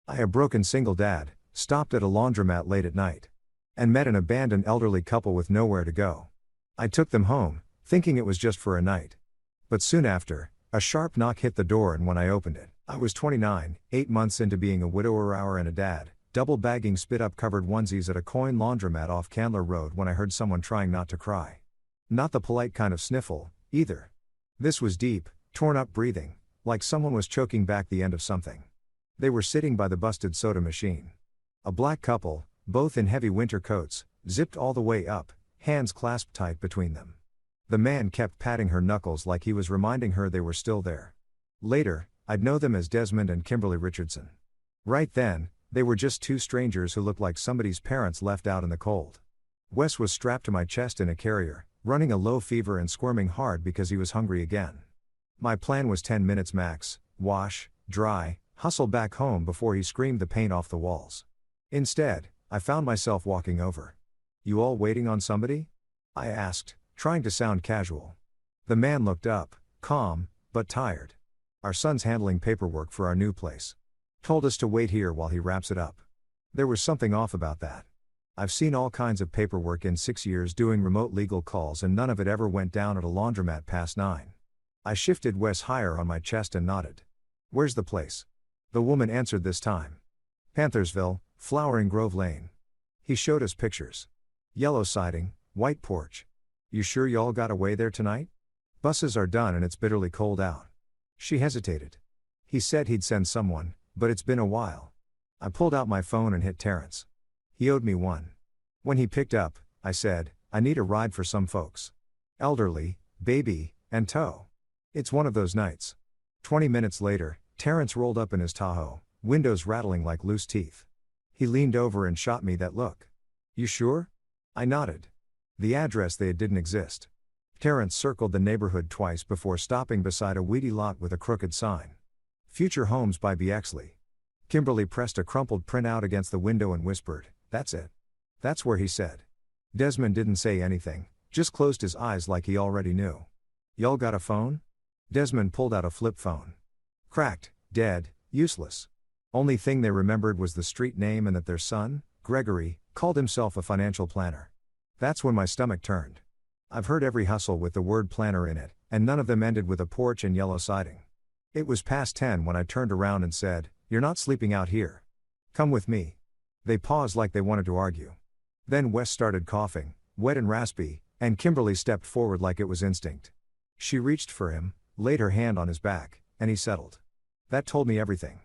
A broken single dad, stopped at a laundromat late at night. And met an abandoned elderly couple with nowhere to go. I took them home, thinking it was just for a night. But soon after, a sharp knock hit the door, and when I opened it, I was 29, 8 months into being a widower and a dad, double bagging spit-up covered onesies at a coin laundromat off Candler Road when I heard someone trying not to cry. Not the polite kind of sniffle, either. This was deep, torn-up breathing, like someone was choking back the end of something. They were sitting by the busted soda machine. A black couple, both in heavy winter coats, zipped all the way up, hands clasped tight between them. The man kept patting her knuckles like he was reminding her they were still there. Later, I'd know them as Desmond and Kimberly Richardson. Right then, they were just two strangers who looked like somebody's parents left out in the cold. Wes was strapped to my chest in a carrier, running a low fever and squirming hard because he was hungry again. My plan was 10 minutes max, wash, dry, hustle back home before he screamed the paint off the walls. Instead, I found myself walking over. "You all waiting on somebody?" I asked, trying to sound casual. The man looked up, calm, but tired. "Our son's handling paperwork for our new place. Told us to wait here while he wraps it up." There was something off about that. I've seen all kinds of paperwork in 6 years doing remote legal calls, and none of it ever went down at a laundromat past 9. I shifted Wes higher on my chest and nodded. "Where's the place?" The woman answered this time. "Panthersville, Flowering Grove Lane." He showed us pictures. Yellow siding, white porch. "You sure y'all got away there tonight? Buses are done and it's bitterly cold out." She hesitated. He said he'd send someone, but it's been a while. I pulled out my phone and hit Terrence. He owed me one. When he picked up, I said, "I need a ride for some folks. Elderly, baby, and tow." It's one of those nights. 20 minutes later, Terrence rolled up in his Tahoe, windows rattling like loose teeth. He leaned over and shot me that look. "You sure?" I nodded. The address they had didn't exist. Terrence circled the neighborhood twice before stopping beside a weedy lot with a crooked sign. "Future Homes by Bexley." Kimberly pressed a crumpled printout against the window and whispered, "That's it." "That's where," he said. Desmond didn't say anything, just closed his eyes like he already knew. "Y'all got a phone?" Desmond pulled out a flip phone. Cracked, dead, useless. Only thing they remembered was the street name and that their son, Gregory, called himself a financial planner. That's when my stomach turned. I've heard every hustle with the word planner in it, and none of them ended with a porch and yellow siding. It was past 10 when I turned around and said, "You're not sleeping out here. Come with me." They paused like they wanted to argue. Then Wes started coughing, wet and raspy, and Kimberly stepped forward like it was instinct. She reached for him, laid her hand on his back, and he settled. That told me everything.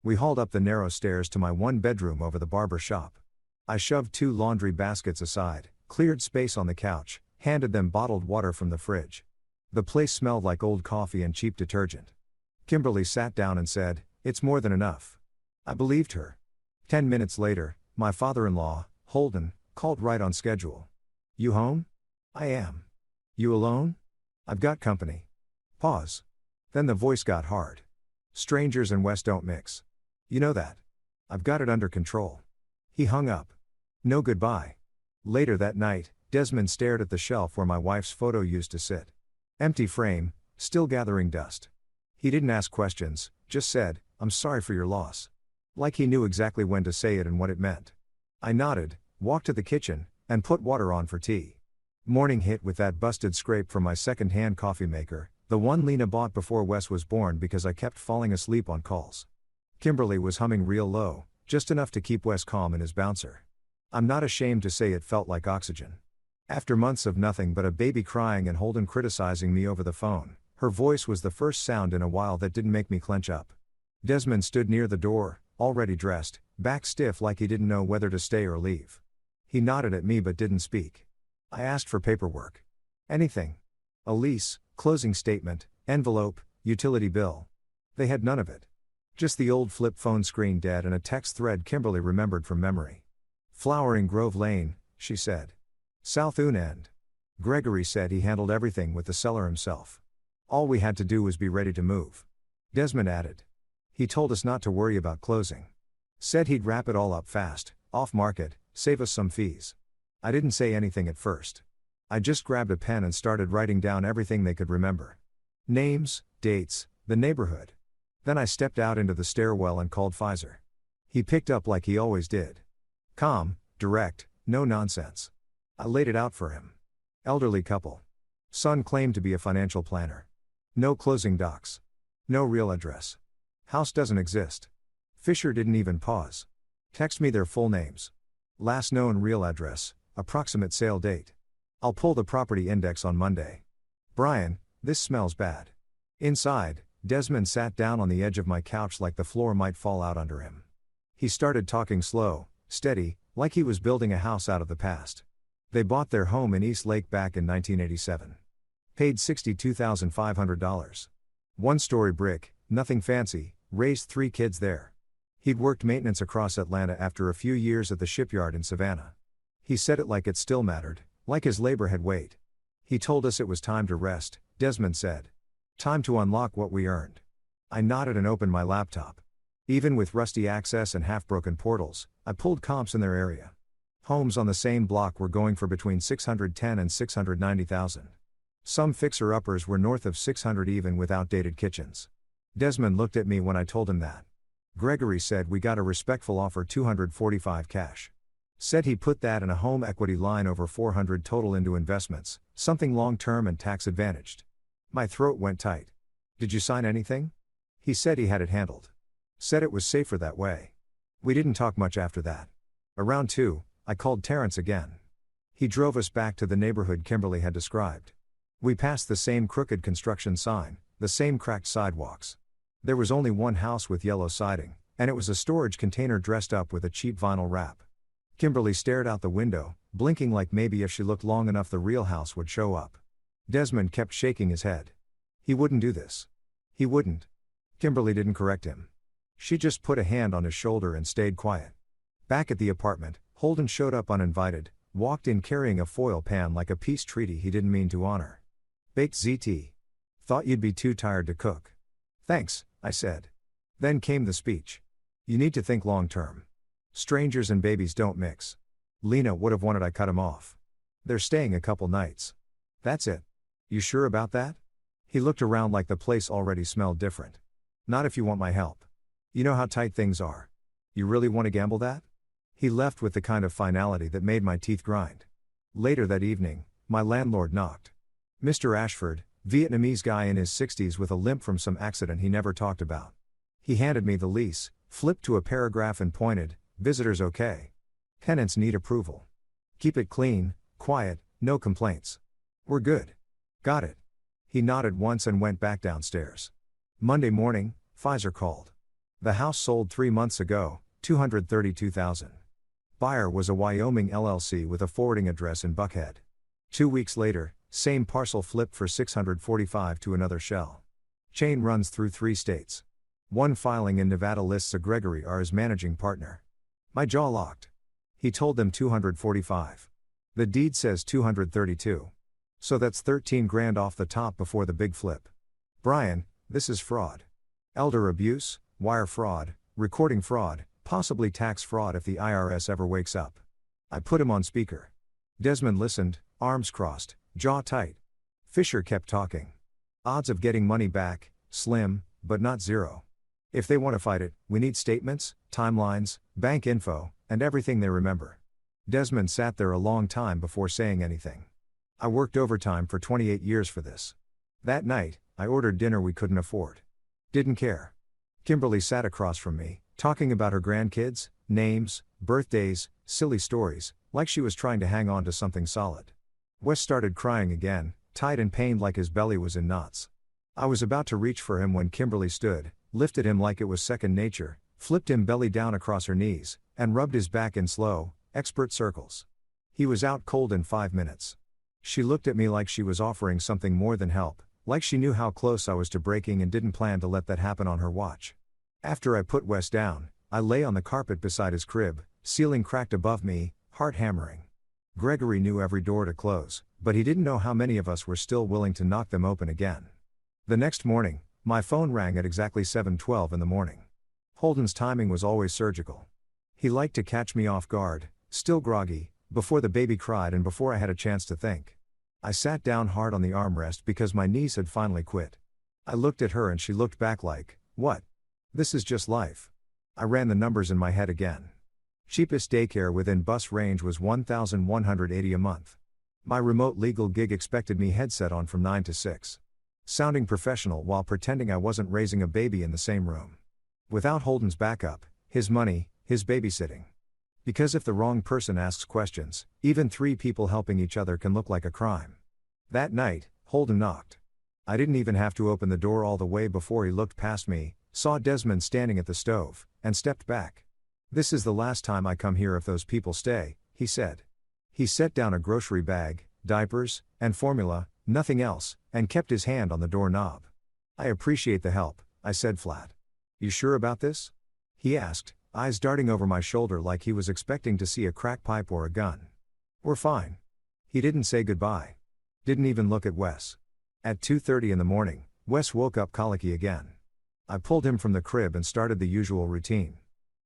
We hauled up the narrow stairs to my one bedroom over the barber shop. I shoved 2 laundry baskets aside, cleared space on the couch, handed them bottled water from the fridge. The place smelled like old coffee and cheap detergent. Kimberly sat down and said, "It's more than enough." I believed her. 10 minutes later, my father-in-law, Holden, called right on schedule. "You home?" "I am." "You alone?" "I've got company." Pause. Then the voice got hard. "Strangers and Wes don't mix. You know that." "I've got it under control." He hung up. No goodbye. Later that night, Desmond stared at the shelf where my wife's photo used to sit. Empty frame, still gathering dust. He didn't ask questions, just said, "I'm sorry for your loss." Like he knew exactly when to say it and what it meant. I nodded, walked to the kitchen, and put water on for tea. Morning hit with that busted scrape from my second-hand coffee maker, the one Lena bought before Wes was born because I kept falling asleep on calls. Kimberly was humming real low, just enough to keep Wes calm in his bouncer. I'm not ashamed to say it felt like oxygen. After months of nothing but a baby crying and Holden criticizing me over the phone, her voice was the first sound in a while that didn't make me clench up. Desmond stood near the door, already dressed, back stiff like he didn't know whether to stay or leave. He nodded at me but didn't speak. I asked for paperwork. "Anything?" A lease, closing statement, envelope, utility bill. They had none of it. Just the old flip phone screen dead and a text thread Kimberly remembered from memory. "Flowering Grove Lane," she said. "South Une End." Gregory said he handled everything with the seller himself. All we had to do was be ready to move. Desmond added. He told us not to worry about closing. Said he'd wrap it all up fast, off market, save us some fees. I didn't say anything at first. I just grabbed a pen and started writing down everything they could remember. Names, dates, the neighborhood. Then I stepped out into the stairwell and called Pfizer. He picked up like he always did. Calm, direct, no nonsense. I laid it out for him. Elderly couple. Son claimed to be a financial planner. No closing docs. No real address. House doesn't exist. Fisher didn't even pause. Text me their full names. Last known real address, approximate sale date. I'll pull the property index on Monday. Brian, this smells bad. Inside, Desmond sat down on the edge of my couch like the floor might fall out under him. He started talking slow, steady, like he was building a house out of the past. They bought their home in East Lake back in 1987. Paid $62,500. One-story brick, nothing fancy, raised 3 kids there. He'd worked maintenance across Atlanta after a few years at the shipyard in Savannah. He said it like it still mattered, like his labor had weight. He told us it was time to rest, Desmond said. Time to unlock what we earned. I nodded and opened my laptop. Even with rusty access and half-broken portals, I pulled comps in their area. Homes on the same block were going for between $610,000 and $690,000. Some fixer-uppers were north of $600,000 even with outdated kitchens. Desmond looked at me when I told him that. Gregory said we got a respectful offer, $245,000 cash. Said he put that and a home equity line over $400,000 total into investments, something long-term and tax-advantaged. My throat went tight. Did you sign anything? He said he had it handled. Said it was safer that way. We didn't talk much after that. Around 2, I called Terrence again. He drove us back to the neighborhood Kimberly had described. We passed the same crooked construction sign, the same cracked sidewalks. There was only one house with yellow siding, and it was a storage container dressed up with a cheap vinyl wrap. Kimberly stared out the window, blinking like maybe if she looked long enough the real house would show up. Desmond kept shaking his head. He wouldn't do this. He wouldn't. Kimberly didn't correct him. She just put a hand on his shoulder and stayed quiet. Back at the apartment, Holden showed up uninvited, walked in carrying a foil pan like a peace treaty he didn't mean to honor. Baked ZT. Thought you'd be too tired to cook. Thanks, I said. Then came the speech. You need to think long term. Strangers and babies don't mix. Lena would have wanted I cut him off. They're staying a couple nights. That's it. You sure about that? He looked around like the place already smelled different. Not if you want my help. You know how tight things are. You really want to gamble that? He left with the kind of finality that made my teeth grind. Later that evening, my landlord knocked. Mr. Ashford, Vietnamese guy in his 60s with a limp from some accident he never talked about. He handed me the lease, flipped to a paragraph and pointed, "Visitors okay. Tenants need approval. Keep it clean, quiet, no complaints. We're good." Got it. He nodded once and went back downstairs. Monday morning, Pfizer called. The house sold 3 months ago, $232,000. Buyer was a Wyoming LLC with a forwarding address in Buckhead. 2 weeks later, same parcel flipped for $645,000 to another shell. Chain runs through 3 states. One filing in Nevada lists a Gregory R as managing partner. My jaw locked. He told them $245,000. The deed says $232,000. So that's $13,000 off the top before the big flip. Brian, this is fraud. Elder abuse, wire fraud, recording fraud, possibly tax fraud if the IRS ever wakes up. I put him on speaker. Desmond listened, arms crossed, jaw tight. Fisher kept talking. Odds of getting money back, slim, but not zero. If they want to fight it, we need statements, timelines, bank info, and everything they remember. Desmond sat there a long time before saying anything. I worked overtime for 28 years for this. That night, I ordered dinner we couldn't afford. Didn't care. Kimberly sat across from me, talking about her grandkids, names, birthdays, silly stories, like she was trying to hang on to something solid. Wes started crying again, tight and pained like his belly was in knots. I was about to reach for him when Kimberly stood, lifted him like it was second nature, flipped him belly down across her knees, and rubbed his back in slow, expert circles. He was out cold in 5 minutes. She looked at me like she was offering something more than help, like she knew how close I was to breaking and didn't plan to let that happen on her watch. After I put Wes down, I lay on the carpet beside his crib, ceiling cracked above me, heart hammering. Gregory knew every door to close, but he didn't know how many of us were still willing to knock them open again. The next morning, my phone rang at exactly 7:12 in the morning. Holden's timing was always surgical. He liked to catch me off guard, still groggy, before the baby cried and before I had a chance to think. I sat down hard on the armrest because my knees had finally quit. I looked at her and she looked back like, "What? This is just life." I ran the numbers in my head again. Cheapest daycare within bus range was $1,180 a month. My remote legal gig expected me headset on from 9 to 6. Sounding professional while pretending I wasn't raising a baby in the same room. Without Holden's backup, his money, his babysitting. Because if the wrong person asks questions, even 3 people helping each other can look like a crime. That night, Holden knocked. I didn't even have to open the door all the way before he looked past me, saw Desmond standing at the stove, and stepped back. "This is the last time I come here if those people stay," he said. He set down a grocery bag, diapers, and formula, nothing else, and kept his hand on the doorknob. "I appreciate the help," I said flat. "You sure about this?" he asked, eyes darting over my shoulder like he was expecting to see a crack pipe or a gun. "We're fine." He didn't say goodbye. Didn't even look at Wes. At 2:30 in the morning, Wes woke up colicky again. I pulled him from the crib and started the usual routine.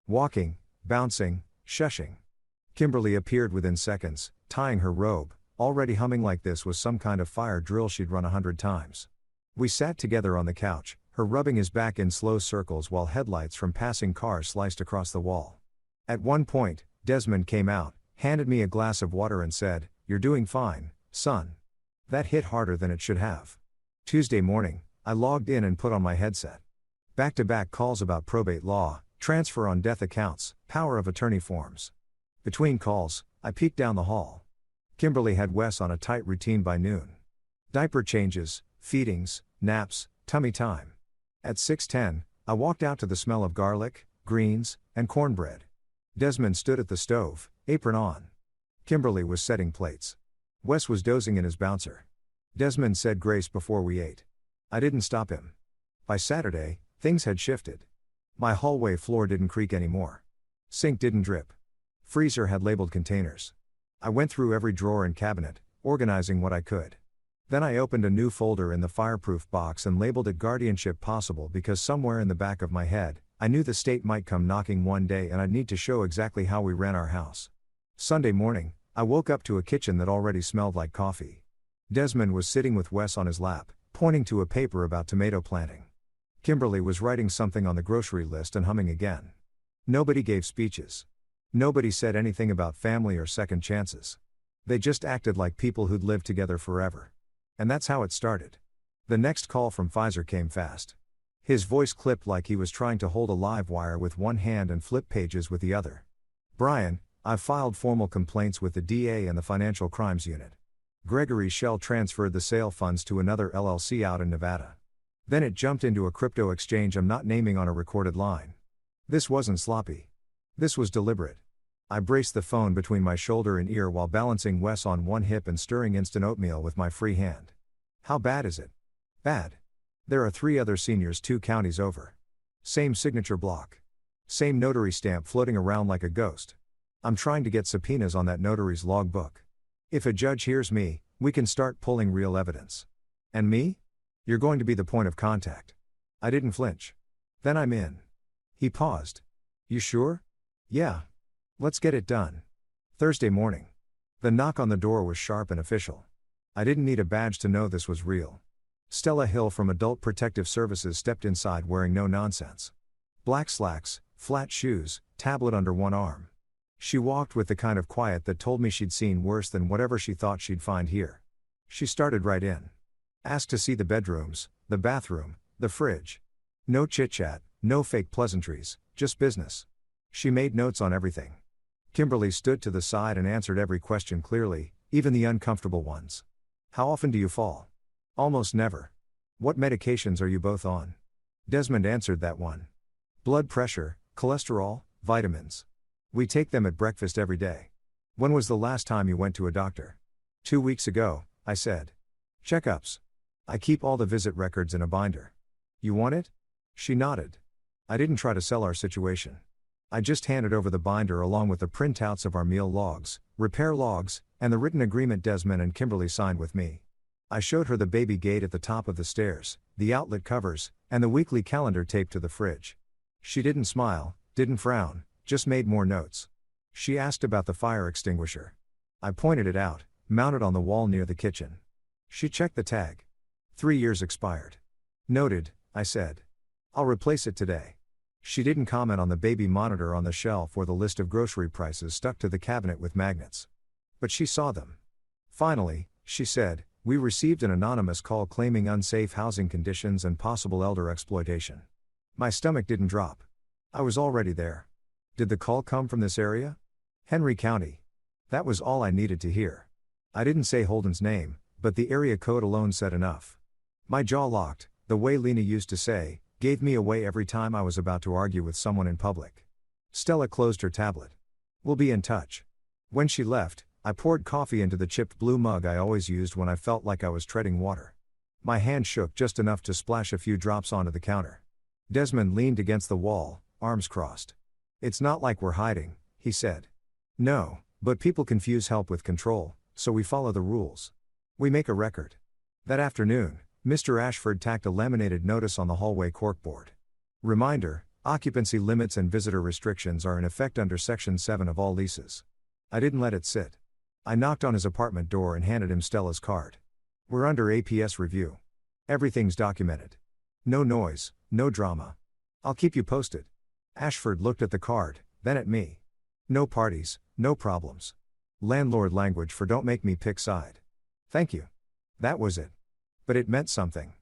Walking, bouncing, shushing. Kimberly appeared within seconds, tying her robe, already humming like this was some kind of fire drill she'd run 100 times. We sat together on the couch, her rubbing his back in slow circles while headlights from passing cars sliced across the wall. At one point, Desmond came out, handed me a glass of water and said, "You're doing fine, son." That hit harder than it should have. Tuesday morning, I logged in and put on my headset. Back-to-back calls about probate law, transfer on death accounts, power of attorney forms. Between calls, I peeked down the hall. Kimberly had Wes on a tight routine by noon. Diaper changes, feedings, naps, tummy time. At 6:10, I walked out to the smell of garlic, greens, and cornbread. Desmond stood at the stove, apron on. Kimberly was setting plates. Wes was dozing in his bouncer. Desmond said grace before we ate. I didn't stop him. By Saturday, things had shifted. My hallway floor didn't creak anymore. Sink didn't drip. Freezer had labeled containers. I went through every drawer and cabinet, organizing what I could. Then I opened a new folder in the fireproof box and labeled it Guardianship Possible because somewhere in the back of my head, I knew the state might come knocking one day and I'd need to show exactly how we ran our house. Sunday morning, I woke up to a kitchen that already smelled like coffee. Desmond was sitting with Wes on his lap, pointing to a paper about tomato planting. Kimberly was writing something on the grocery list and humming again. Nobody gave speeches. Nobody said anything about family or second chances. They just acted like people who'd lived together forever. And that's how it started. The next call from Pfizer came fast. His voice clipped like he was trying to hold a live wire with one hand and flip pages with the other. "Brian, I've filed formal complaints with the DA and the Financial Crimes Unit. Gregory Shell transferred the sale funds to another LLC out in Nevada. Then it jumped into a crypto exchange I'm not naming on a recorded line. This wasn't sloppy. This was deliberate." I braced the phone between my shoulder and ear while balancing Wes on one hip and stirring instant oatmeal with my free hand. "How bad is it?" "Bad. There are 3 other seniors 2 counties over. Same signature block. Same notary stamp floating around like a ghost. I'm trying to get subpoenas on that notary's logbook. If a judge hears me, we can start pulling real evidence. And me? You're going to be the point of contact." I didn't flinch. "Then I'm in." He paused. "You sure?" "Yeah. Let's get it done." Thursday morning. The knock on the door was sharp and official. I didn't need a badge to know this was real. Stella Hill from Adult Protective Services stepped inside wearing no nonsense. Black slacks, flat shoes, tablet under one arm. She walked with the kind of quiet that told me she'd seen worse than whatever she thought she'd find here. She started right in. Asked to see the bedrooms, the bathroom, the fridge. No chit-chat, no fake pleasantries, just business. She made notes on everything. Kimberly stood to the side and answered every question clearly, even the uncomfortable ones. "How often do you fall?" "Almost never." "What medications are you both on?" Desmond answered that one. "Blood pressure, cholesterol, vitamins. We take them at breakfast every day." "When was the last time you went to a doctor?" 2 weeks ago, I said. "Checkups. I keep all the visit records in a binder." "You want it?" She nodded. I didn't try to sell our situation. I just handed over the binder along with the printouts of our meal logs, repair logs, and the written agreement Desmond and Kimberly signed with me. I showed her the baby gate at the top of the stairs, the outlet covers, and the weekly calendar taped to the fridge. She didn't smile, didn't frown, just made more notes. She asked about the fire extinguisher. I pointed it out, mounted on the wall near the kitchen. She checked the tag. 3 years expired. "Noted," I said. "I'll replace it today." She didn't comment on the baby monitor on the shelf or the list of grocery prices stuck to the cabinet with magnets. But she saw them. Finally, she said, "We received an anonymous call claiming unsafe housing conditions and possible elder exploitation." My stomach didn't drop. I was already there. Did the call come from this area? Henry County. That was all I needed to hear. I didn't say Holden's name, but the area code alone said enough. My jaw locked, the way Lena used to say, gave me away every time I was about to argue with someone in public. Stella closed her tablet. "We'll be in touch." When she left, I poured coffee into the chipped blue mug I always used when I felt like I was treading water. My hand shook just enough to splash a few drops onto the counter. Desmond leaned against the wall, arms crossed. "It's not like we're hiding," he said. "No, but people confuse help with control, so we follow the rules. We make a record." That afternoon, Mr. Ashford tacked a laminated notice on the hallway corkboard. Reminder: occupancy limits and visitor restrictions are in effect under Section 7 of all leases. I didn't let it sit. I knocked on his apartment door and handed him Stella's card. "We're under APS review. Everything's documented. No noise, no drama. I'll keep you posted." Ashford looked at the card, then at me. "No parties, no problems. Landlord language for don't make me pick side." "Thank you." That was it. But it meant something.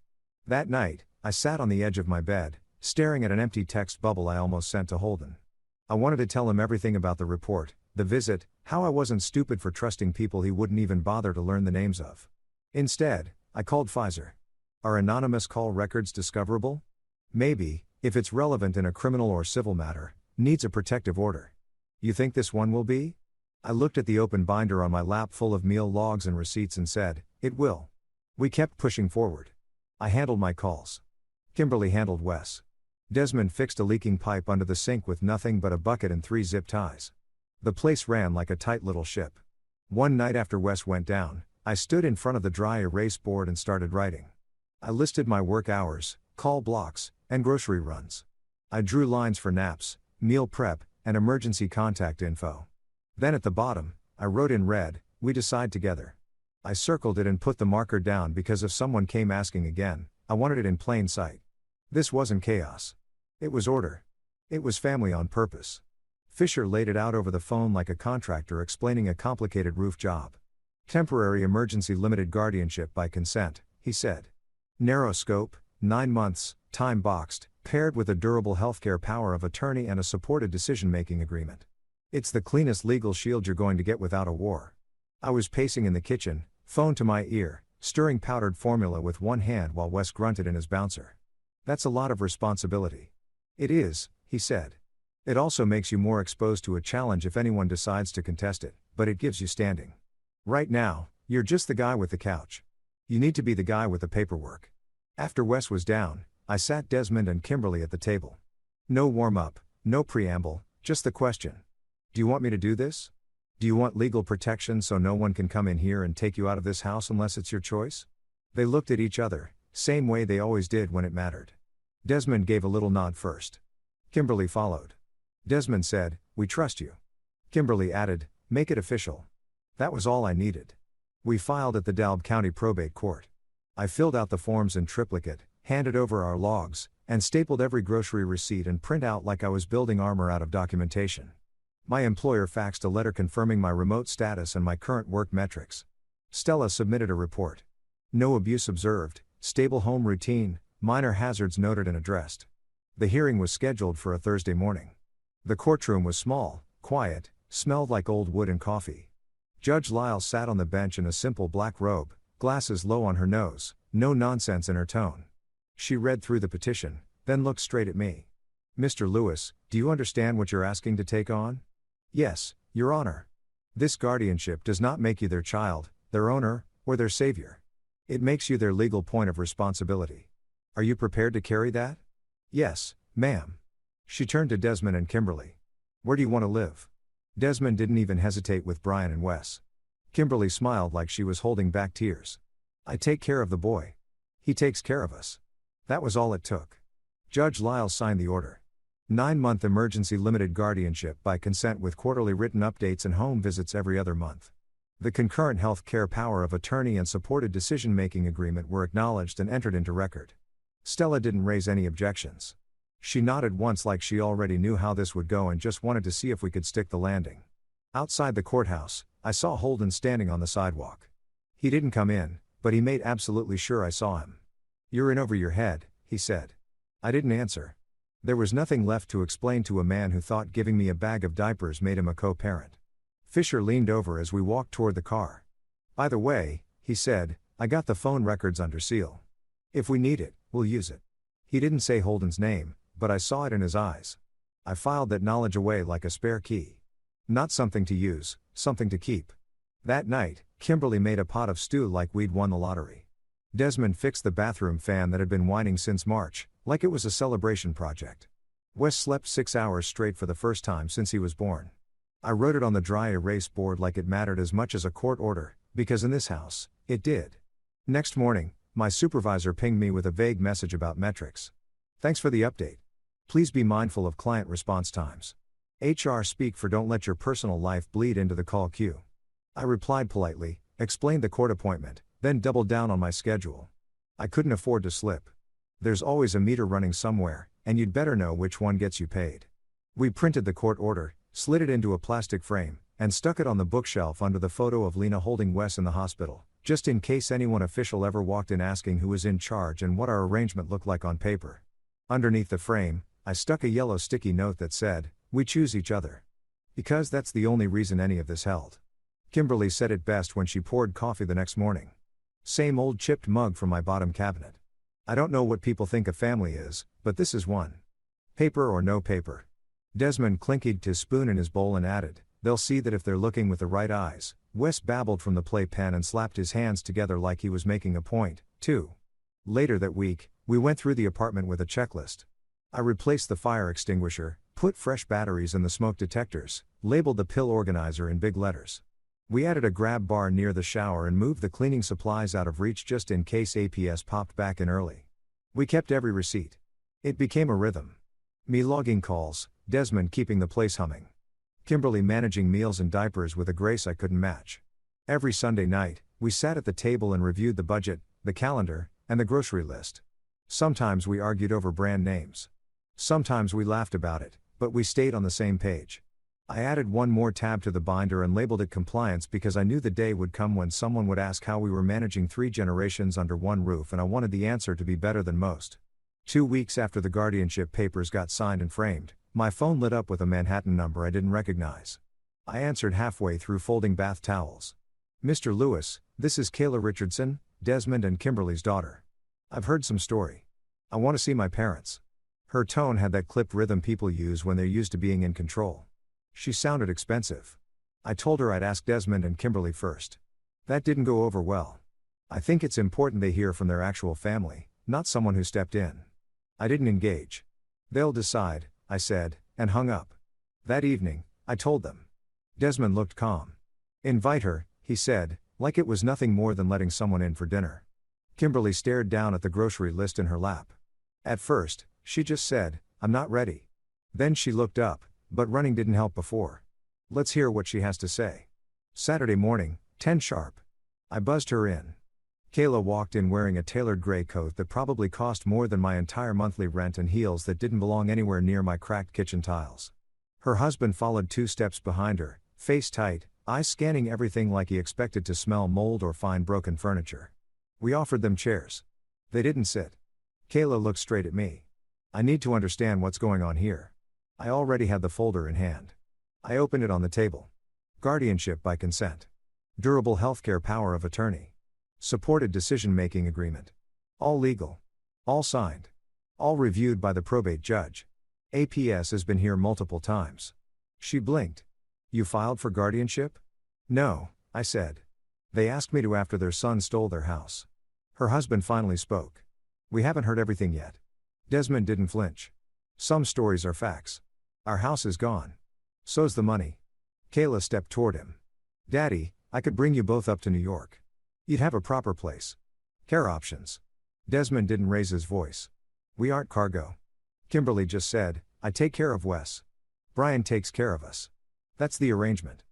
That night, I sat on the edge of my bed, staring at an empty text bubble I almost sent to Holden. I wanted to tell him everything about the report, the visit, how I wasn't stupid for trusting people he wouldn't even bother to learn the names of. Instead, I called Pfizer. Are anonymous call records discoverable? Maybe, if it's relevant in a criminal or civil matter, needs a protective order. You think this one will be? I looked at the open binder on my lap full of meal logs and receipts and said, "It will." We kept pushing forward. I handled my calls. Kimberly handled Wes. Desmond fixed a leaking pipe under the sink with nothing but a bucket and 3 zip ties. The place ran like a tight little ship. One night after Wes went down, I stood in front of the dry erase board and started writing. I listed my work hours, call blocks, and grocery runs. I drew lines for naps, meal prep, and emergency contact info. Then at the bottom, I wrote in red, "We decide together." I circled it and put the marker down because if someone came asking again, I wanted it in plain sight. This wasn't chaos. It was order. It was family on purpose. Fisher laid it out over the phone like a contractor explaining a complicated roof job. "Temporary emergency limited guardianship by consent," he said. "Narrow scope, 9 months, time boxed, paired with a durable healthcare power of attorney and a supported decision-making agreement. It's the cleanest legal shield you're going to get without a war." I was pacing in the kitchen, phone to my ear, stirring powdered formula with one hand while Wes grunted in his bouncer. "That's a lot of responsibility." "It is," he said. "It also makes you more exposed to a challenge if anyone decides to contest it, but it gives you standing. Right now, you're just the guy with the couch. You need to be the guy with the paperwork." After Wes was down, I sat Desmond and Kimberly at the table. No warm-up, no preamble, just the question. "Do you want me to do this? Do you want legal protection so no one can come in here and take you out of this house unless it's your choice?" They looked at each other, same way they always did when it mattered. Desmond gave a little nod first. Kimberly followed. Desmond said, "We trust you." Kimberly added, "Make it official." That was all I needed. We filed at the DeKalb County Probate Court. I filled out the forms in triplicate, handed over our logs, and stapled every grocery receipt and printout like I was building armor out of documentation. My employer faxed a letter confirming my remote status and my current work metrics. Stella submitted a report. No abuse observed, stable home routine, minor hazards noted and addressed. The hearing was scheduled for a Thursday morning. The courtroom was small, quiet, smelled like old wood and coffee. Judge Lyle sat on the bench in a simple black robe, glasses low on her nose, no nonsense in her tone. She read through the petition, then looked straight at me. "Mr. Lewis, do you understand what you're asking to take on?" "Yes, Your Honor. This guardianship does not make you their child, their owner, or their savior. It makes you their legal point of responsibility. Are you prepared to carry that?" "Yes, ma'am." She turned to Desmond and Kimberly. "Where do you want to live?" Desmond didn't even hesitate with Brian and Wes. Kimberly smiled like she was holding back tears. "I take care of the boy. He takes care of us." That was all it took. Judge Lyle signed the order. 9-month emergency limited guardianship by consent with quarterly written updates and home visits every other month. The concurrent health care power of attorney and supported decision-making agreement were acknowledged and entered into record. Stella didn't raise any objections. She nodded once like she already knew how this would go and just wanted to see if we could stick the landing. Outside the courthouse, I saw Holden standing on the sidewalk. He didn't come in, but he made absolutely sure I saw him. "You're in over your head," he said. I didn't answer. There was nothing left to explain to a man who thought giving me a bag of diapers made him a co-parent. Fisher leaned over as we walked toward the car. "By the way," he said, "I got the phone records under seal. If we need it, we'll use it." He didn't say Holden's name, but I saw it in his eyes. I filed that knowledge away like a spare key. Not something to use, something to keep. That night, Kimberly made a pot of stew like we'd won the lottery. Desmond fixed the bathroom fan that had been whining since March, like it was a celebration project. Wes slept 6 hours straight for the first time since he was born. I wrote it on the dry erase board like it mattered as much as a court order, because in this house, it did. Next morning, my supervisor pinged me with a vague message about metrics. "Thanks for the update. Please be mindful of client response times. HR speak for don't let your personal life bleed into the call queue." I replied politely, explained the court appointment, then doubled down on my schedule. I couldn't afford to slip. There's always a meter running somewhere, and you'd better know which one gets you paid. We printed the court order, slid it into a plastic frame, and stuck it on the bookshelf under the photo of Lena holding Wes in the hospital, just in case anyone official ever walked in asking who was in charge and what our arrangement looked like on paper. Underneath the frame, I stuck a yellow sticky note that said, "We choose each other." Because that's the only reason any of this held. Kimberly said it best when she poured coffee the next morning. "Same old chipped mug from my bottom cabinet. I don't know what people think a family is, but this is one. Paper or no paper." Desmond clinkied his spoon in his bowl and added, "They'll see that if they're looking with the right eyes." Wes babbled from the playpen and slapped his hands together like he was making a point, too. Later that week, we went through the apartment with a checklist. I replaced the fire extinguisher, put fresh batteries in the smoke detectors, labeled the pill organizer in big letters. We added a grab bar near the shower and moved the cleaning supplies out of reach just in case APS popped back in early. We kept every receipt. It became a rhythm. Me logging calls, Desmond keeping the place humming. Kimberly managing meals and diapers with a grace I couldn't match. Every Sunday night, we sat at the table and reviewed the budget, the calendar, and the grocery list. Sometimes we argued over brand names. Sometimes we laughed about it, but we stayed on the same page. I added one more tab to the binder and labeled it compliance because I knew the day would come when someone would ask how we were managing 3 generations under one roof, and I wanted the answer to be better than most. 2 weeks after the guardianship papers got signed and framed, my phone lit up with a Manhattan number I didn't recognize. I answered halfway through folding bath towels. "Mr. Lewis, this is Kayla Richardson, Desmond and Kimberly's daughter. I've heard some story. I want to see my parents." Her tone had that clipped rhythm people use when they're used to being in control. She sounded expensive. I told her I'd ask Desmond and Kimberly first. That didn't go over well. I think it's important they hear from their actual family, not someone who stepped in. I didn't engage. "They'll decide," I said, and hung up. That evening, I told them. Desmond looked calm. "Invite her," he said, like it was nothing more than letting someone in for dinner. Kimberly stared down at the grocery list in her lap. At first, she just said, "I'm not ready." Then she looked up, but running didn't help before. Let's hear what she has to say. Saturday morning, 10 sharp. I buzzed her in. Kayla walked in wearing a tailored gray coat that probably cost more than my entire monthly rent and heels that didn't belong anywhere near my cracked kitchen tiles. Her husband followed 2 steps behind her, face tight, eyes scanning everything like he expected to smell mold or find broken furniture. We offered them chairs. They didn't sit. Kayla looked straight at me. "I need to understand what's going on here." I already had the folder in hand. I opened it on the table. Guardianship by consent. Durable healthcare power of attorney. Supported decision-making agreement. All legal. All signed. All reviewed by the probate judge. APS has been here multiple times. She blinked. "You filed for guardianship?" "No," I said. "They asked me to after their son stole their house." Her husband finally spoke. "We haven't heard everything yet." Desmond didn't flinch. "Some stories are facts. Our house is gone. So's the money." Kayla stepped toward him. "Daddy, I could bring you both up to New York. You'd have a proper place. Care options." Desmond didn't raise his voice. "We aren't cargo." Kimberly just said, "I take care of Wes. Brian takes care of us. That's the arrangement."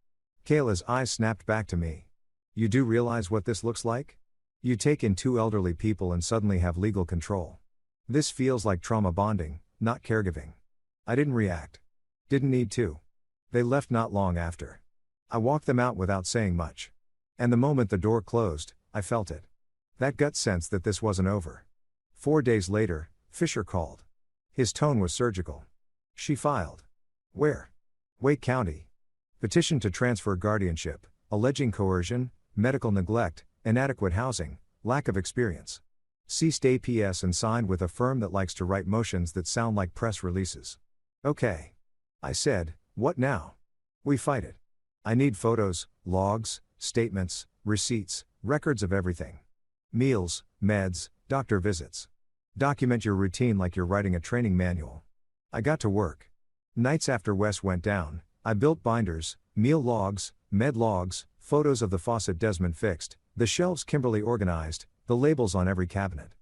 Kayla's eyes snapped back to me. "You do realize what this looks like? You take in 2 elderly people and suddenly have legal control. This feels like trauma bonding, not caregiving. I didn't react. Didn't need to. They left not long after. I walked them out without saying much. And the moment the door closed, I felt it. That gut sense that this wasn't over. 4 days later, Fisher called. His tone was surgical. She filed. Where? Wake County. Petition to transfer guardianship, alleging coercion, medical neglect, inadequate housing, lack of experience. Ceased APS and signed with a firm that likes to write motions that sound like press releases. Okay. I said, what now? We fight it. I need photos, logs, statements, receipts, records of everything. Meals, meds, doctor visits. Document your routine like you're writing a training manual. I got to work. Nights after Wes went down, I built binders, meal logs, med logs, photos of the faucet Desmond fixed, the shelves Kimberly organized, the labels on every cabinet.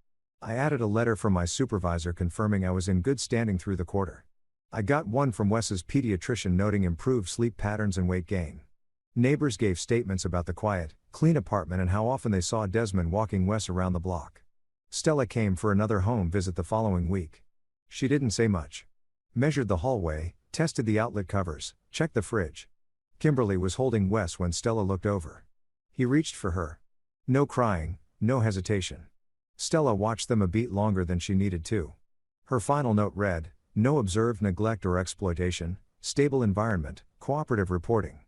I added a letter from my supervisor confirming I was in good standing through the quarter. I got one from Wes's pediatrician noting improved sleep patterns and weight gain. Neighbors gave statements about the quiet, clean apartment and how often they saw Desmond walking Wes around the block. Stella came for another home visit the following week. She didn't say much. Measured the hallway, tested the outlet covers, checked the fridge. Kimberly was holding Wes when Stella looked over. He reached for her. No crying, no hesitation. Stella watched them a beat longer than she needed to. Her final note read, no observed neglect or exploitation, stable environment, cooperative reporting.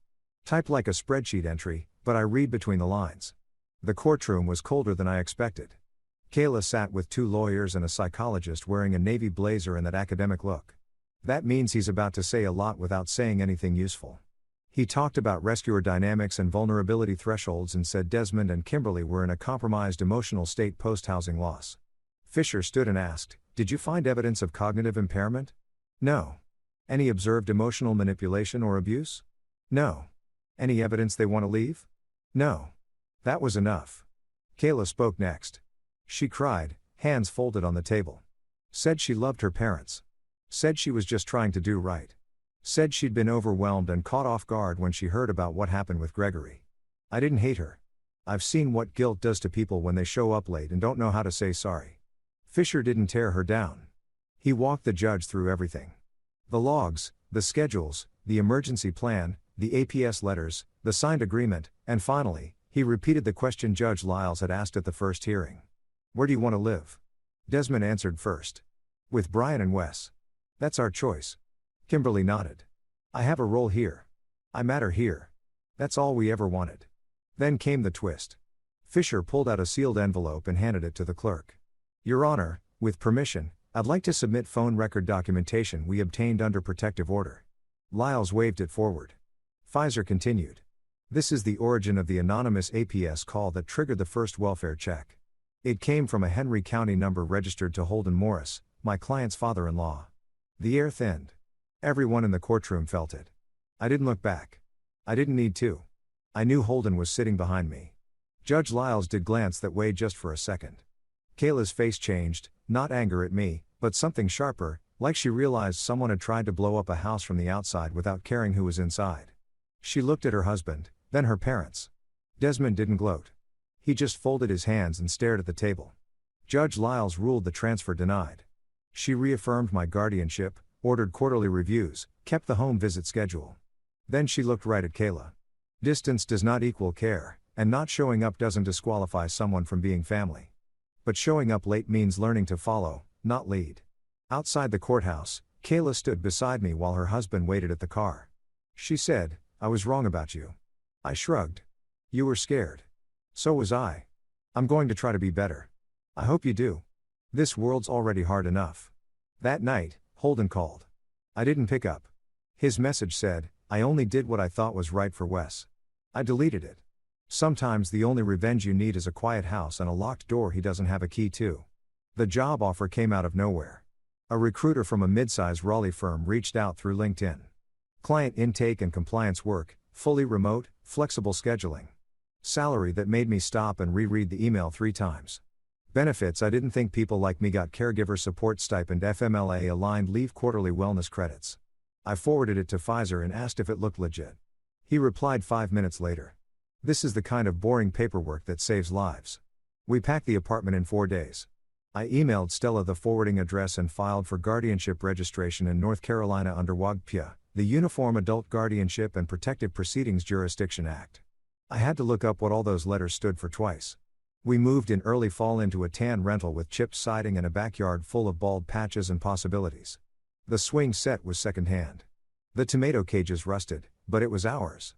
Typed like a spreadsheet entry, but I read between the lines. The courtroom was colder than I expected. Kayla sat with 2 lawyers and a psychologist wearing a navy blazer and that academic look. That means he's about to say a lot without saying anything useful. He talked about rescuer dynamics and vulnerability thresholds and said Desmond and Kimberly were in a compromised emotional state post-housing loss. Fisher stood and asked, did you find evidence of cognitive impairment? No. Any observed emotional manipulation or abuse? No. Any evidence they want to leave? No. That was enough. Kayla spoke next. She cried, hands folded on the table. Said she loved her parents. Said she was just trying to do right. Said she'd been overwhelmed and caught off guard when she heard about what happened with Gregory. I didn't hate her. I've seen what guilt does to people when they show up late and don't know how to say sorry. Fisher didn't tear her down. He walked the judge through everything. The logs, the schedules, the emergency plan, the APS letters, the signed agreement, and finally, he repeated the question Judge Lyles had asked at the first hearing. Where do you want to live? Desmond answered first. With Brian and Wes. That's our choice. Kimberly nodded. I have a role here. I matter here. That's all we ever wanted. Then came the twist. Fisher pulled out a sealed envelope and handed it to the clerk. Your Honor, with permission, I'd like to submit phone record documentation we obtained under protective order. Lyles waved it forward. Pfizer continued. This is the origin of the anonymous APS call that triggered the first welfare check. It came from a Henry County number registered to Holden Morris, my client's father-in-law. The air thinned. Everyone in the courtroom felt it. I didn't look back. I didn't need to. I knew Holden was sitting behind me. Judge Lyles did glance that way just for a second. Kayla's face changed, not anger at me, but something sharper, like she realized someone had tried to blow up a house from the outside without caring who was inside. She looked at her husband, then her parents. Desmond didn't gloat. He just folded his hands and stared at the table. Judge Lyles ruled the transfer denied. She reaffirmed my guardianship, ordered quarterly reviews, kept the home visit schedule. Then she looked right at Kayla. Distance does not equal care, and not showing up doesn't disqualify someone from being family. But showing up late means learning to follow, not lead. Outside the courthouse, Kayla stood beside me while her husband waited at the car. She said, I was wrong about you. I shrugged. You were scared. So was I. I'm going to try to be better. I hope you do. This world's already hard enough. That night, Holden called. I didn't pick up. His message said, I only did what I thought was right for Wes. I deleted it. Sometimes the only revenge you need is a quiet house and a locked door he doesn't have a key to. The job offer came out of nowhere. A recruiter from a mid-size Raleigh firm reached out through LinkedIn. Client intake and compliance work, fully remote, flexible scheduling. Salary that made me stop and reread the email 3 times. Benefits I didn't think people like me got: caregiver support stipend, FMLA aligned leave, quarterly wellness credits. I forwarded it to Pfizer and asked if it looked legit. He replied 5 minutes later. This is the kind of boring paperwork that saves lives. We packed the apartment in 4 days. I emailed Stella the forwarding address and filed for guardianship registration in North Carolina under WAGPIA, the Uniform Adult Guardianship and Protective Proceedings Jurisdiction Act. I had to look up what all those letters stood for twice. We moved in early fall into a tan rental with chipped siding and a backyard full of bald patches and possibilities. The swing set was secondhand. The tomato cages rusted, but it was ours.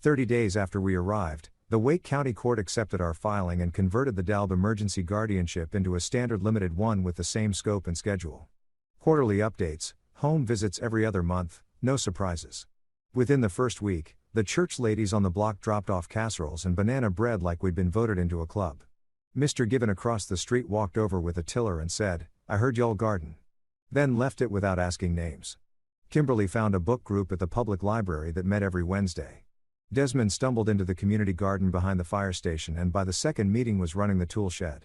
30 days after we arrived, the Wake County Court accepted our filing and converted the DALB emergency guardianship into a standard limited one with the same scope and schedule. Quarterly updates, home visits every other month, no surprises. Within the first week, the church ladies on the block dropped off casseroles and banana bread like we'd been voted into a club. Mr. Given across the street walked over with a tiller and said, "I heard y'all garden." Then left it without asking names. Kimberly found a book group at the public library that met every Wednesday. Desmond stumbled into the community garden behind the fire station and by the second meeting was running the tool shed.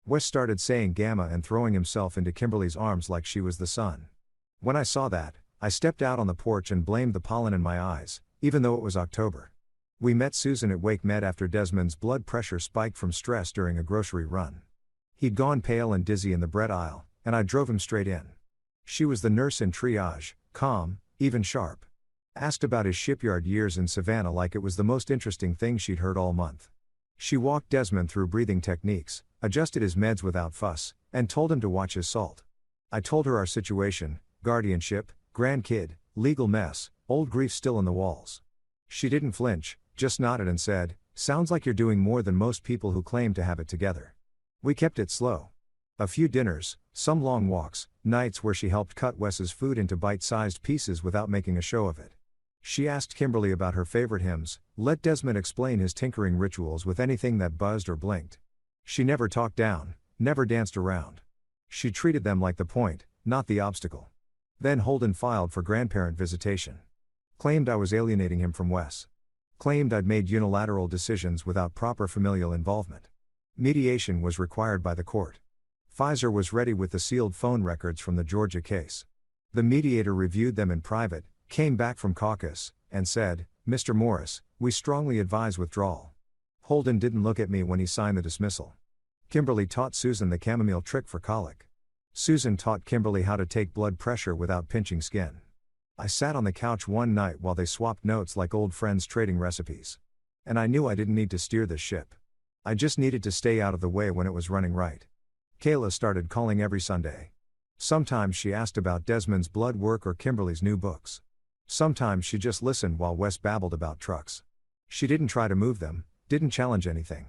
Wes started saying gamma and throwing himself into Kimberly's arms like she was the sun. When I saw that, I stepped out on the porch and blamed the pollen in my eyes, even though it was October. We met Susan at Wake Med after Desmond's blood pressure spiked from stress during a grocery run. He'd gone pale and dizzy in the bread aisle, and I drove him straight in. She was the nurse in triage, calm, even sharp. Asked about his shipyard years in Savannah like it was the most interesting thing she'd heard all month. She walked Desmond through breathing techniques, adjusted his meds without fuss, and told him to watch his salt. I told her our situation, guardianship, grandkid, legal mess, old grief still in the walls. She didn't flinch, just nodded and said, "Sounds like you're doing more than most people who claim to have it together." We kept it slow. A few dinners, some long walks, nights where she helped cut Wes's food into bite-sized pieces without making a show of it. She asked Kimberly about her favorite hymns, let Desmond explain his tinkering rituals with anything that buzzed or blinked. She never talked down, never danced around. She treated them like the point, not the obstacle. Then Holden filed for grandparent visitation. Claimed I was alienating him from Wes. Claimed I'd made unilateral decisions without proper familial involvement. Mediation was required by the court. Pfizer was ready with the sealed phone records from the Georgia case. The mediator reviewed them in private, came back from caucus, and said, "Mr. Morris, we strongly advise withdrawal." Holden didn't look at me when he signed the dismissal. Kimberly taught Susan the chamomile trick for colic. Susan taught Kimberly how to take blood pressure without pinching skin. I sat on the couch one night while they swapped notes like old friends trading recipes. And I knew I didn't need to steer this ship. I just needed to stay out of the way when it was running right. Kayla started calling every Sunday. Sometimes she asked about Desmond's blood work or Kimberly's new books. Sometimes she just listened while Wes babbled about trucks. She didn't try to move them, didn't challenge anything.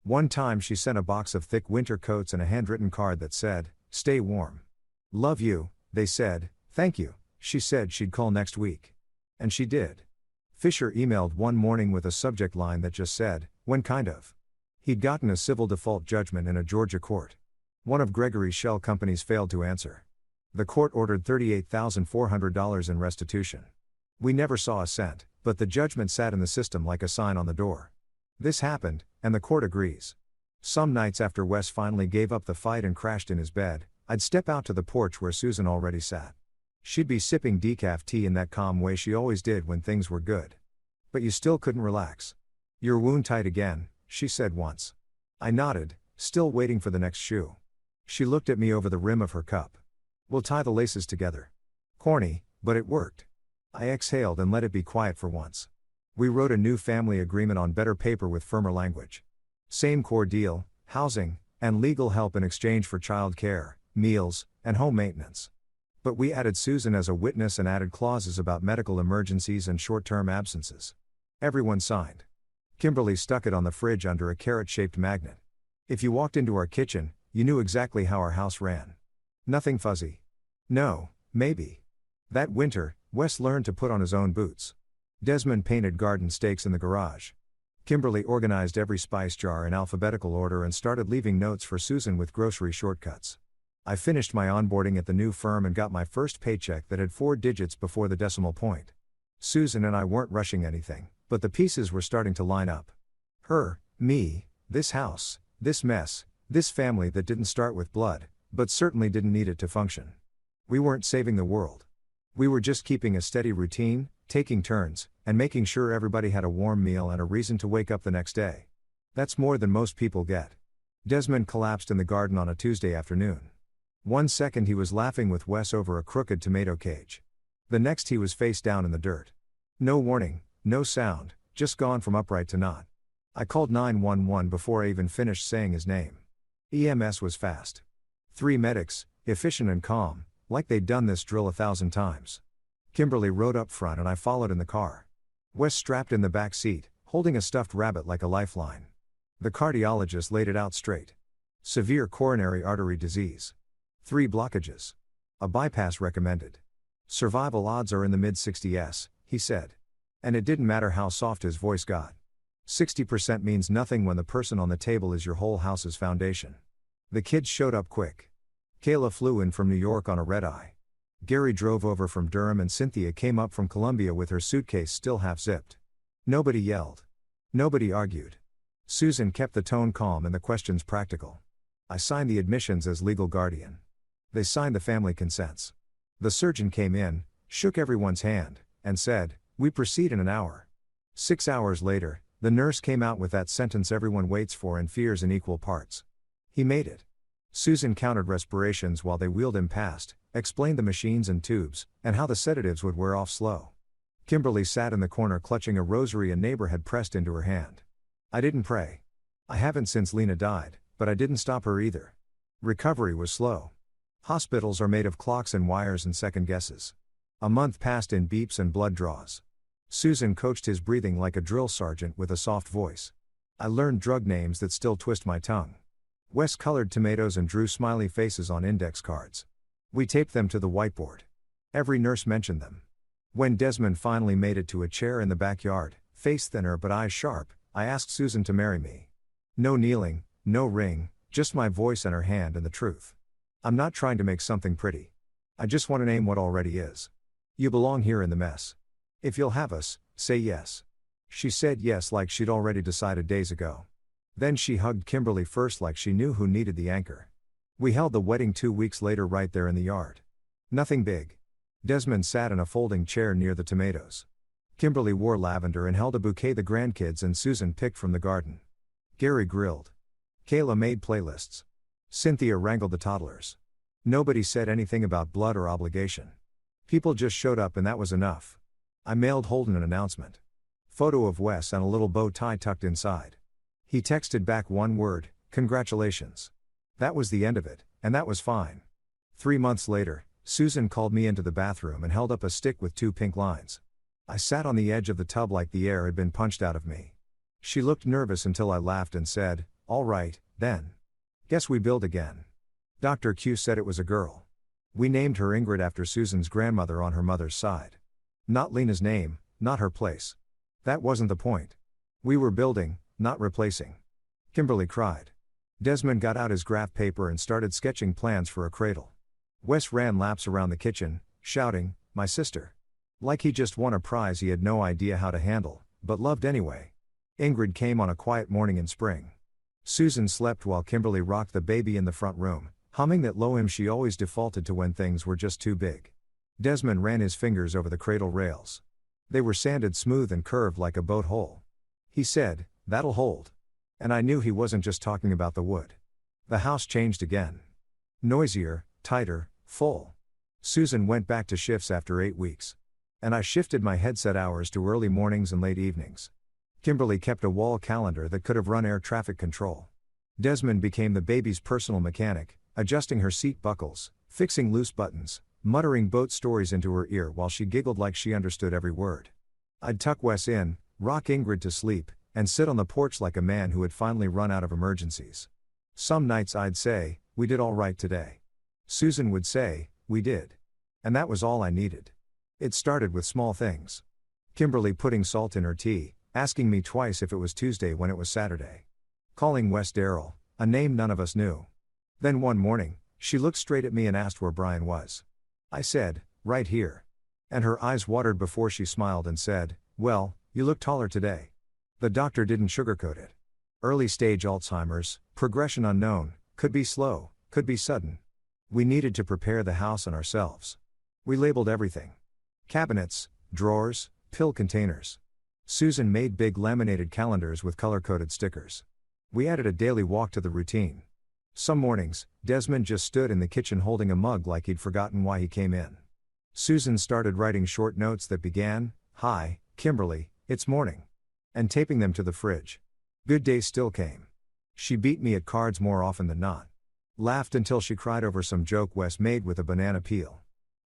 One time she sent a box of thick winter coats and a handwritten card that said, "Stay warm. Love you," they said. "Thank you," she said she'd call next week. And she did. Fisher emailed one morning with a subject line that just said, "When kind of." He'd gotten a civil default judgment in a Georgia court. One of Gregory's shell companies failed to answer. The court ordered $38,400 in restitution. We never saw a cent, but the judgment sat in the system like a sign on the door. This happened, and the court agrees. Some nights after Wes finally gave up the fight and crashed in his bed, I'd step out to the porch where Susan already sat. She'd be sipping decaf tea in that calm way she always did when things were good. But you still couldn't relax. "Your wound tight again," she said once. I nodded, still waiting for the next shoe. She looked at me over the rim of her cup. "We'll tie the laces together." Corny, but it worked. I exhaled and let it be quiet for once. We wrote a new family agreement on better paper with firmer language. Same core deal, housing, and legal help in exchange for child care, meals, and home maintenance. But we added Susan as a witness and added clauses about medical emergencies and short-term absences. Everyone signed. Kimberly stuck it on the fridge under a carrot-shaped magnet. If you walked into our kitchen, you knew exactly how our house ran. Nothing fuzzy. No, maybe. That winter, Wes learned to put on his own boots. Desmond painted garden stakes in the garage. Kimberly organized every spice jar in alphabetical order and started leaving notes for Susan with grocery shortcuts. I finished my onboarding at the new firm and got my first paycheck that had 4 digits before the decimal point. Susan and I weren't rushing anything, but the pieces were starting to line up. Her, me, this house, this mess, this family that didn't start with blood, but certainly didn't need it to function. We weren't saving the world. We were just keeping a steady routine, taking turns, and making sure everybody had a warm meal and a reason to wake up the next day. That's more than most people get. Desmond collapsed in the garden on a Tuesday afternoon. One second he was laughing with Wes over a crooked tomato cage. The next he was face down in the dirt. No warning, no sound, just gone from upright to not. I called 911 before I even finished saying his name. EMS was fast. 3 medics, efficient and calm, like they'd done this drill 1,000 times. Kimberly rode up front and I followed in the car. Wes strapped in the back seat, holding a stuffed rabbit like a lifeline. The cardiologist laid it out straight. Severe coronary artery disease. 3 blockages. A bypass recommended. Survival odds are in the mid-60s, he said. And it didn't matter how soft his voice got. 60% means nothing when the person on the table is your whole house's foundation. The kids showed up quick. Kayla flew in from New York on a red-eye. Gary drove over from Durham and Cynthia came up from Columbia with her suitcase still half-zipped. Nobody yelled. Nobody argued. Susan kept the tone calm and the questions practical. I signed the admissions as legal guardian. They signed the family consents. The surgeon came in, shook everyone's hand, and said, "We proceed in an hour." 6 hours later, the nurse came out with that sentence everyone waits for and fears in equal parts. He made it. Susan counted respirations while they wheeled him past, explained the machines and tubes, and how the sedatives would wear off slow. Kimberly sat in the corner clutching a rosary a neighbor had pressed into her hand. I didn't pray. I haven't since Lena died, but I didn't stop her either. Recovery was slow. Hospitals are made of clocks and wires and second guesses. A month passed in beeps and blood draws. Susan coached his breathing like a drill sergeant with a soft voice. I learned drug names that still twist my tongue. Wes colored tomatoes and drew smiley faces on index cards. We taped them to the whiteboard. Every nurse mentioned them. When Desmond finally made it to a chair in the backyard, face thinner but eyes sharp, I asked Susan to marry me. No kneeling, no ring, just my voice and her hand and the truth. I'm not trying to make something pretty. I just want to name what already is. You belong here in the mess. If you'll have us, say yes. She said yes like she'd already decided days ago. Then she hugged Kimberly first like she knew who needed the anchor. We held the wedding 2 weeks later right there in the yard. Nothing big. Desmond sat in a folding chair near the tomatoes. Kimberly wore lavender and held a bouquet the grandkids and Susan picked from the garden. Gary grilled. Kayla made playlists. Cynthia wrangled the toddlers. Nobody said anything about blood or obligation. People just showed up and that was enough. I mailed Holden an announcement. Photo of Wes and a little bow tie tucked inside. He texted back one word, "Congratulations." That was the end of it, and that was fine. 3 months later, Susan called me into the bathroom and held up a stick with 2 pink lines. I sat on the edge of the tub like the air had been punched out of me. She looked nervous until I laughed and said, "All right, then. Guess we build again." Dr. Q said it was a girl. We named her Ingrid after Susan's grandmother on her mother's side. Not Lena's name, not her place. That wasn't the point. We were building, not replacing. Kimberly cried. Desmond got out his graph paper and started sketching plans for a cradle. Wes ran laps around the kitchen, shouting, "My sister." Like he just won a prize he had no idea how to handle, but loved anyway. Ingrid came on a quiet morning in spring. Susan slept while Kimberly rocked the baby in the front room, humming that low hymn she always defaulted to when things were just too big. Desmond ran his fingers over the cradle rails. They were sanded smooth and curved like a boat hull. He said, "That'll hold." And I knew he wasn't just talking about the wood. The house changed again. Noisier, tighter, full. Susan went back to shifts after 8 weeks. And I shifted my headset hours to early mornings and late evenings. Kimberly kept a wall calendar that could have run air traffic control. Desmond became the baby's personal mechanic, adjusting her seat buckles, fixing loose buttons, muttering boat stories into her ear while she giggled like she understood every word. I'd tuck Wes in, rock Ingrid to sleep, and sit on the porch like a man who had finally run out of emergencies. Some nights I'd say, "We did all right today." Susan would say, "We did." And that was all I needed. It started with small things. Kimberly putting salt in her tea, asking me twice if it was Tuesday when it was Saturday. Calling Wes Darrell, a name none of us knew. Then one morning, she looked straight at me and asked where Brian was. I said, "Right here." And her eyes watered before she smiled and said, "Well, you look taller today." The doctor didn't sugarcoat it. Early stage Alzheimer's, progression unknown, could be slow, could be sudden. We needed to prepare the house and ourselves. We labeled everything. Cabinets, drawers, pill containers. Susan made big laminated calendars with color-coded stickers. We added a daily walk to the routine. Some mornings, Desmond just stood in the kitchen holding a mug like he'd forgotten why he came in. Susan started writing short notes that began, "Hi, Kimberly, it's morning," and taping them to the fridge. Good days still came. She beat me at cards more often than not. Laughed until she cried over some joke Wes made with a banana peel.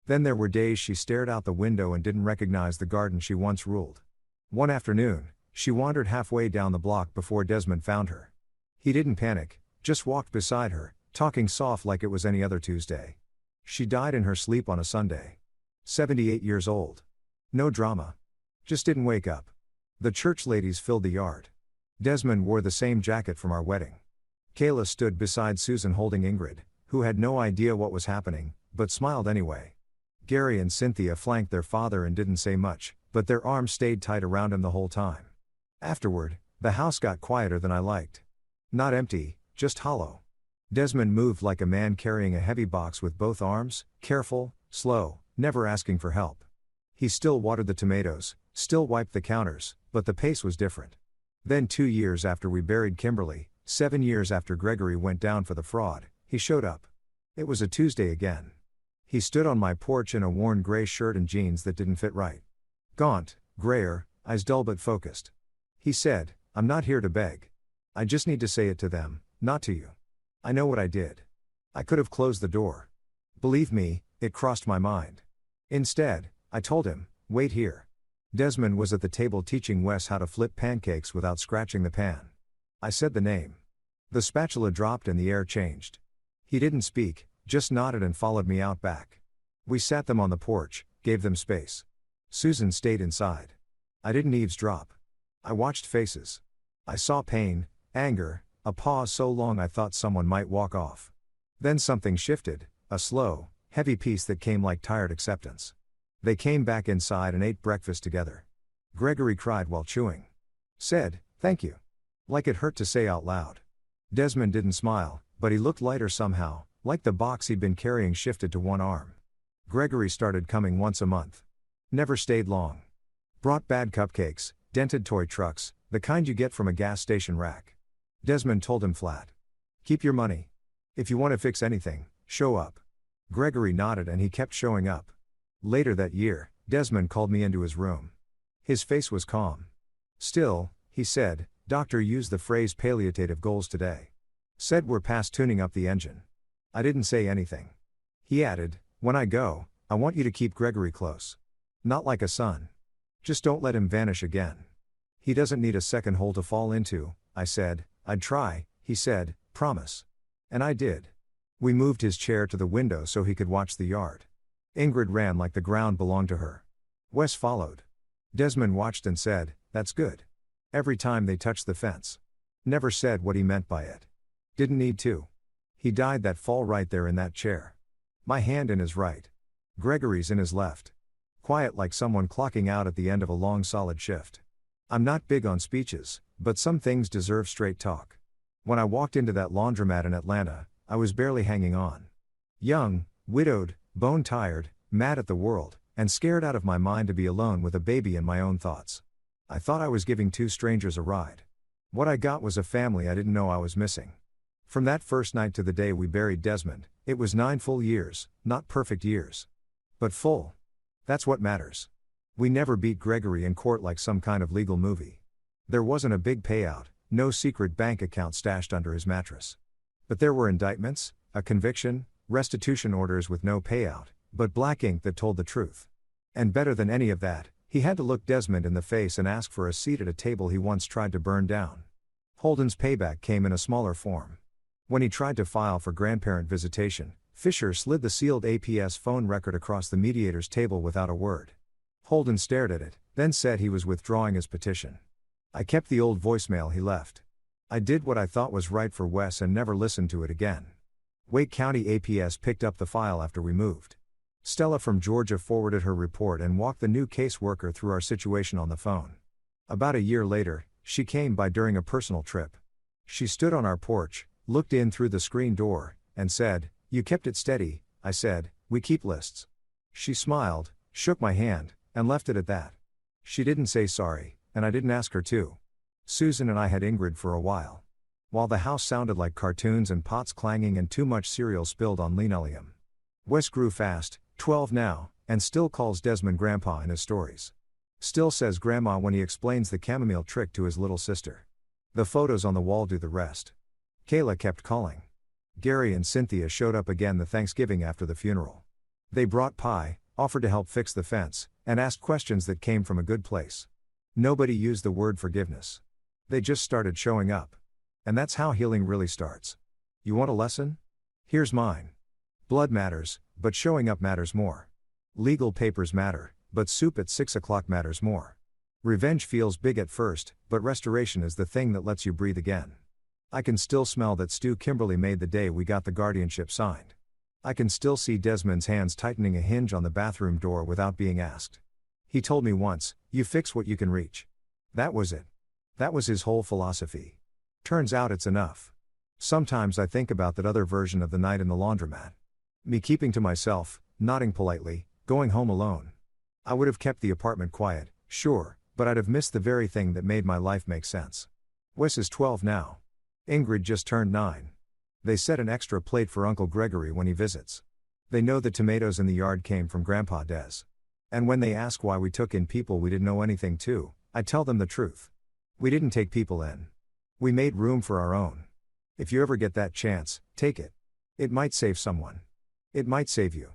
Then there were days she stared out the window and didn't recognize the garden she once ruled. One afternoon, she wandered halfway down the block before Desmond found her. He didn't panic, just walked beside her, talking soft like it was any other Tuesday. She died in her sleep on a Sunday. 78 years old. No drama. Just didn't wake up. The church ladies filled the yard. Desmond wore the same jacket from our wedding. Kayla stood beside Susan holding Ingrid, who had no idea what was happening, but smiled anyway. Gary and Cynthia flanked their father and didn't say much, but their arms stayed tight around him the whole time. Afterward, the house got quieter than I liked. Not empty, just hollow. Desmond moved like a man carrying a heavy box with both arms, careful, slow, never asking for help. He still watered the tomatoes, still wiped the counters, but the pace was different. Then 2 years after we buried Kimberly, 7 years after Gregory went down for the fraud, he showed up. It was a Tuesday again. He stood on my porch in a worn gray shirt and jeans that didn't fit right. Gaunt, grayer, eyes dull but focused. He said, "I'm not here to beg. I just need to say it to them, not to you. I know what I did. I could have closed the door. Believe me, it crossed my mind. Instead, I told him, wait here." Desmond was at the table teaching Wes how to flip pancakes without scratching the pan. I said the name. The spatula dropped and the air changed. He didn't speak, just nodded and followed me out back. We sat them on the porch, gave them space. Susan stayed inside. I didn't eavesdrop. I watched faces. I saw pain, anger, a pause so long I thought someone might walk off. Then something shifted, a slow, heavy peace that came like tired acceptance. They came back inside and ate breakfast together. Gregory cried while chewing. Said, "Thank you." Like it hurt to say out loud. Desmond didn't smile, but he looked lighter somehow, like the box he'd been carrying shifted to one arm. Gregory started coming once a month. Never stayed long. Brought bad cupcakes, dented toy trucks, the kind you get from a gas station rack. Desmond told him flat. "Keep your money. If you want to fix anything, show up." Gregory nodded and he kept showing up. Later that year, Desmond called me into his room. His face was calm. "Still," he said, "Doctor used the phrase palliative goals today. Said we're past tuning up the engine." I didn't say anything. He added, "When I go, I want you to keep Gregory close. Not like a son. Just don't let him vanish again." "He doesn't need a second hole to fall into," I said. "I'd try," he said, "promise." And I did. We moved his chair to the window so he could watch the yard. Ingrid ran like the ground belonged to her. Wes followed. Desmond watched and said, "That's good." Every time they touched the fence. Never said what he meant by it. Didn't need to. He died that fall right there in that chair. My hand in his right. Gregory's in his left. Quiet like someone clocking out at the end of a long solid shift. I'm not big on speeches, but some things deserve straight talk. When I walked into that laundromat in Atlanta, I was barely hanging on. Young, widowed, bone-tired, mad at the world, and scared out of my mind to be alone with a baby and my own thoughts. I thought I was giving two strangers a ride. What I got was a family I didn't know I was missing. From that first night to the day we buried Desmond, it was 9 full years, not perfect years. But full. That's what matters. We never beat Gregory in court like some kind of legal movie. There wasn't a big payout, no secret bank account stashed under his mattress. But there were indictments, a conviction, restitution orders with no payout, but black ink that told the truth. And better than any of that, he had to look Desmond in the face and ask for a seat at a table he once tried to burn down. Holden's payback came in a smaller form. When he tried to file for grandparent visitation, Fisher slid the sealed APS phone record across the mediator's table without a word. Holden stared at it, then said he was withdrawing his petition. I kept the old voicemail he left. I did what I thought was right for Wes and never listened to it again. Wake County APS picked up the file after we moved. Stella from Georgia forwarded her report and walked the new caseworker through our situation on the phone. About a year later, she came by during a personal trip. She stood on our porch, looked in through the screen door, and said, "You kept it steady," I said, "We keep lists." She smiled, shook my hand, and left it at that. She didn't say sorry, and I didn't ask her to. Susan and I had Ingrid for a while. while the house sounded like cartoons and pots clanging and too much cereal spilled on linoleum. Wes grew fast, 12 now, and still calls Desmond Grandpa in his stories. Still says Grandma when he explains the chamomile trick to his little sister. The photos on the wall do the rest. Kayla kept calling. Gary and Cynthia showed up again the Thanksgiving after the funeral. They brought pie, offered to help fix the fence, and asked questions that came from a good place. Nobody used the word forgiveness. They just started showing up. And that's how healing really starts. You want a lesson? Here's mine. Blood matters, but showing up matters more. Legal papers matter, but soup at 6 o'clock matters more. Revenge feels big at first, but restoration is the thing that lets you breathe again. I can still smell that stew Kimberly made the day we got the guardianship signed. I can still see Desmond's hands tightening a hinge on the bathroom door without being asked. He told me once, "You fix what you can reach." That was it. That was his whole philosophy. Turns out it's enough. Sometimes I think about that other version of the night in the laundromat. Me keeping to myself, nodding politely, going home alone. I would have kept the apartment quiet, sure, but I'd have missed the very thing that made my life make sense. Wes is 12 now. Ingrid just turned 9. They set an extra plate for Uncle Gregory when he visits. They know the tomatoes in the yard came from Grandpa Des. And when they ask why we took in people we didn't know anything to, I tell them the truth. We didn't take people in. We made room for our own. If you ever get that chance, take it. It might save someone. It might save you.